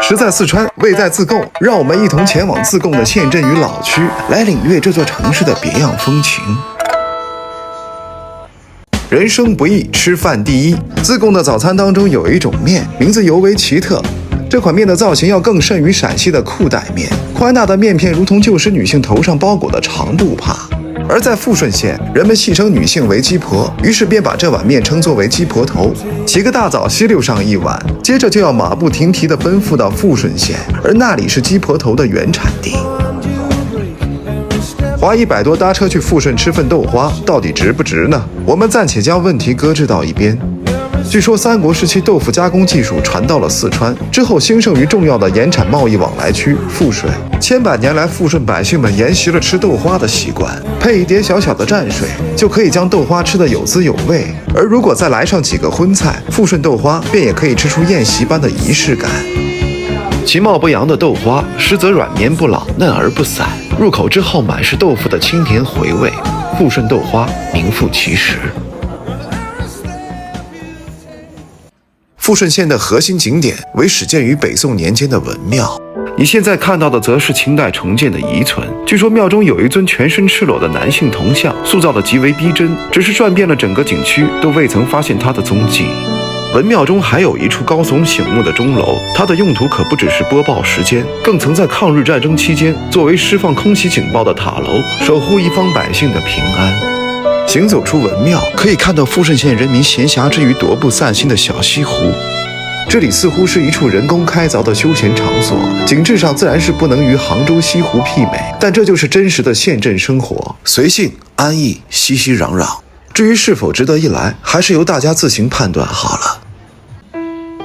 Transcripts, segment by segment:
实在四川，位在自贡，让我们一同前往自贡的县镇与老区，来领略这座城市的别样风情。人生不易，吃饭第一。自贡的早餐当中有一种面，名字尤为奇特。这款面的造型要更甚于陕西的裤带面，宽大的面片如同旧时女性头上包裹的长布帕。而在富顺县，人们戏称女性为鸡婆，于是便把这碗面称作为鸡婆头。起个大早吸溜上一碗，接着就要马不停蹄地奔赴到富顺县，而那里是鸡婆头的原产地。花100多搭车去富顺吃份豆花，到底值不值呢？我们暂且将问题搁置到一边。据说三国时期豆腐加工技术传到了四川之后，兴盛于重要的盐产贸易往来区富顺。千百年来，富顺百姓们沿袭了吃豆花的习惯，配一碟小小的蘸水，就可以将豆花吃得有滋有味。而如果再来上几个荤菜，富顺豆花便也可以吃出宴席般的仪式感。其貌不扬的豆花，实则软绵不老，嫩而不散，入口之后满是豆腐的清甜回味。富顺豆花名副其实。富顺县的核心景点为始建于北宋年间的文庙，你现在看到的则是清代重建的遗存。据说庙中有一尊全身赤裸的男性铜像，塑造得极为逼真，只是转遍了整个景区都未曾发现他的踪迹。文庙中还有一处高耸醒目的钟楼，它的用途可不只是播报时间，更曾在抗日战争期间作为释放空袭警报的塔楼，守护一方百姓的平安。行走出文庙，可以看到富顺县人民闲暇之余踱步散心的小西湖。这里似乎是一处人工开凿的休闲场所，景致上自然是不能与杭州西湖媲美，但这就是真实的县镇生活，随性安逸，熙熙攘攘。至于是否值得一来，还是由大家自行判断好了。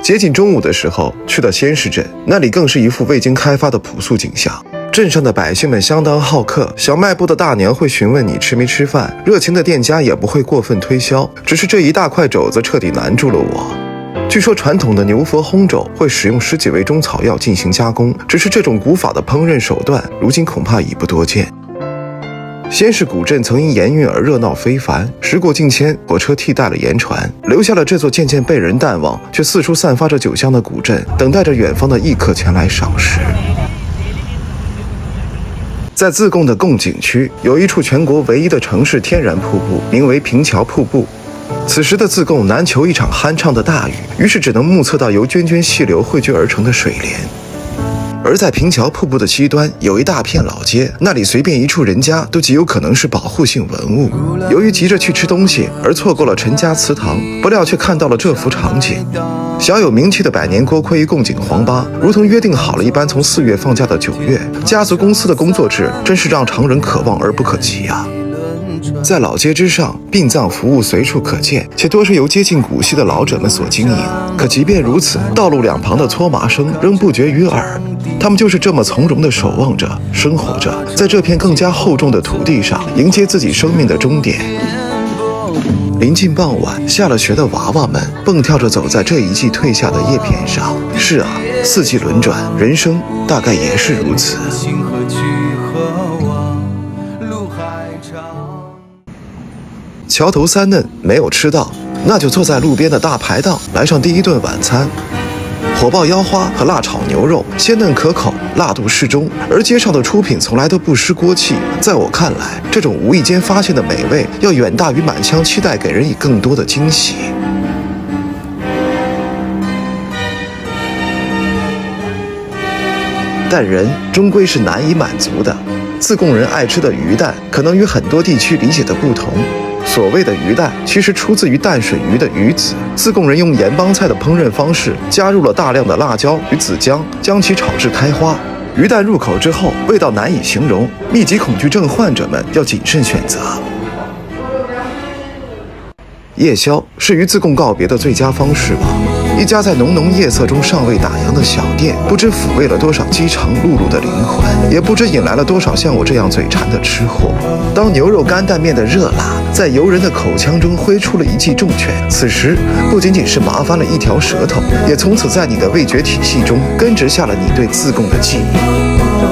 接近中午的时候，去了仙市镇，那里更是一副未经开发的朴素景象。镇上的百姓们相当好客，小卖部的大娘会询问你吃没吃饭，热情的店家也不会过分推销，只是这一大块肘子彻底难住了我。据说传统的牛佛烘肘会使用10几味中草药进行加工，只是这种古法的烹饪手段如今恐怕已不多见。仙市古镇曾因盐运而热闹非凡，时过境迁，火车替代了盐船，留下了这座渐渐被人淡忘却四处散发着酒香的古镇，等待着远方的异客前来赏识。在自贡的贡景区，有一处全国唯一的城市天然瀑布，名为平桥瀑布。此时的自贡难求一场酣畅的大雨，于是只能目测到由涓涓细流汇聚而成的水帘。而在平桥瀑布的西端有一大片老街，那里随便一处人家都极有可能是保护性文物。由于急着去吃东西而错过了陈家祠堂，不料却看到了这幅场景。小有名气的百年锅盔贡景黄巴，如同约定好了一般，从4月放假到9月，家族公司的工作制真是让常人可望而不可及啊。在老街之上，殡葬服务随处可见，且多是由接近古稀的老者们所经营。可即便如此，道路两旁的搓麻声仍不绝于耳。他们就是这么从容地守望着、生活着，在这片更加厚重的土地上，迎接自己生命的终点。临近傍晚，下了学的娃娃们蹦跳着走在这一季褪下的叶片上。是啊，四季轮转，人生大概也是如此。桥头3嫩没有吃到，那就坐在路边的大排档来上第一顿晚餐。火爆腰花和辣炒牛肉，鲜嫩可口，辣度适中，而街上的出品从来都不失锅气。在我看来，这种无意间发现的美味，要远大于满腔期待给人以更多的惊喜。但人终归是难以满足的。自贡人爱吃的鱼蛋，可能与很多地区理解的不同。所谓的鱼蛋，其实出自于淡水鱼的鱼籽。自贡人用盐帮菜的烹饪方式，加入了大量的辣椒与紫姜，将其炒至开花。鱼蛋入口之后，味道难以形容，密集恐惧症患者们要谨慎选择。夜宵是与自贡告别的最佳方式吧。一家在浓浓夜色中尚未打烊的小店，不知抚慰了多少饥肠辘辘的灵魂，也不知引来了多少像我这样嘴馋的吃货。当牛肉干担面的热辣在游人的口腔中挥出了一记重拳，此时不仅仅是麻翻了一条舌头，也从此在你的味觉体系中根植下了你对自贡的记忆。